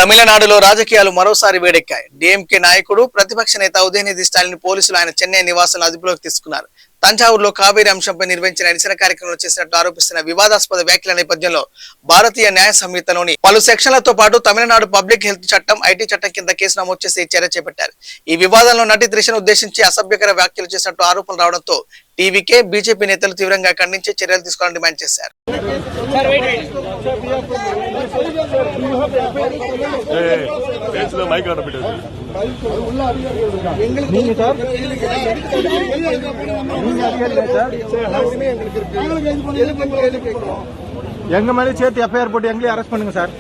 తమిళనాడులో రాజకీయాలు మరోసారి వేడెక్కాయి. డీఎంకే నాయకుడు ప్రతిపక్ష నేత ఉదయనిధి స్టాలిన్ పోలీసులు ఆయన చెన్నై నివాసాలను అదుపులోకి తీసుకున్నారు. తంజావూరులో కావేరీ అంశంపై నిర్వహించిన నిరసన కార్యక్రమంలో చేసినట్టు ఆరోపిస్తున్న వివాదాస్పద వ్యాఖ్యల నేపథ్యంలో భారతీయ న్యాయ సంహితలోని పలు సెక్షన్లతో పాటు తమిళనాడు పబ్లిక్ హెల్త్ చట్టం, ఐటీ చట్టం కింద కేసు నమోదు చేసి చర్య చేపట్టారు. ఈ వివాదంలో నటి త్రిషను ఉద్దేశించి అసభ్యకర వ్యాఖ్యలు చేసినట్టు ఆరోపణలు రావడంతో టీవీకే, బీజేపీ నేతలు తీవ్రంగా ఖండించి చర్యలు తీసుకోవాలని డిమాండ్ చేశారు. எங்க மேலே சேர்த்து எஃப்ஐஆர் போட்டு எங்களையும் அரெஸ்ட் பண்ணுங்க சார்.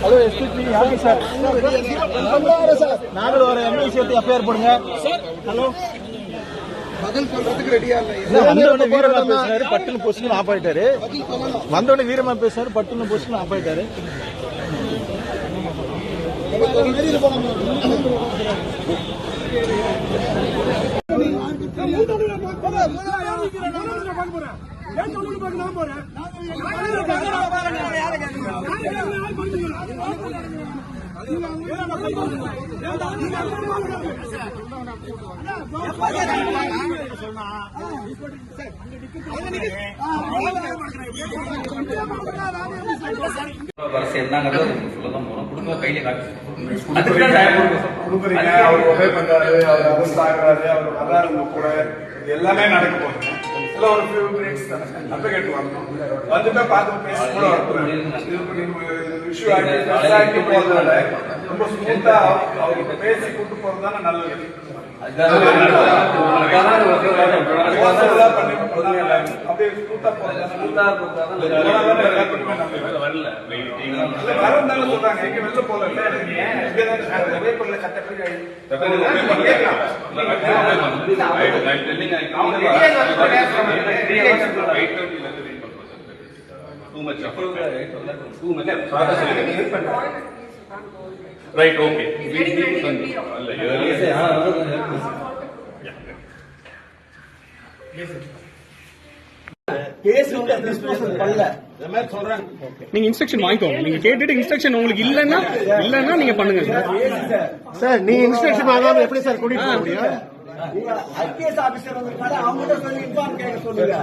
ஹலோ எஸ்பிபி யாரு சார்? நாங்களும் ஒரு எம்எல்ஏ சேர்த்து எஃப்ஐஆர் போடுங்க. ஹலோ பதில் சொல்றதுக்கு ரெடியா இல்ல. வந்தவனே வீரமா பேசினாரு, பட்டுன்னு பொசிஷன் ஆஃப் ஆயிட்டாரு. வந்தவனே வீரமா பேசினாரு, பட்டுன்னு பொசிஷன் ஆஃப் ஆயிட்டாரு. எல்லாமே நடக்க போகுது. இல்ல ஒரு ஃபியூ மினிட்ஸ் அட்வொகேட் வரணும், வந்துட்டா பார்த்து பேசி கூட இஷ்யூ ஆகி போறதால ரொம்ப ஸ்மூத்தா அவருக்கு பேசி கூட்டு போறதுதானே நல்லது. அப்படியே ஸ்மூத்தா வரந்தாலும் சொல்றாங்க, எங்க வெளில போல right, okay. நீங்க இன்ஸ்ட்ரக்ஷன் வாங்கிக்கோங்க. நீங்க கேட்டுட்டு இன்ஸ்ட்ரக்ஷன் உங்களுக்கு இல்லன்னா நீங்க பண்ணுங்க சார். நீங்க இன்ஸ்ட்ரக்ஷன் வாங்காம எப்படி சார் கூட்டிட்டு போக முடியும்? ஐபிஎஸ் ஆபீசர் வந்து அவங்க சொல்லி இன்ஃபார்ம் கேட்க சொல்லுங்க.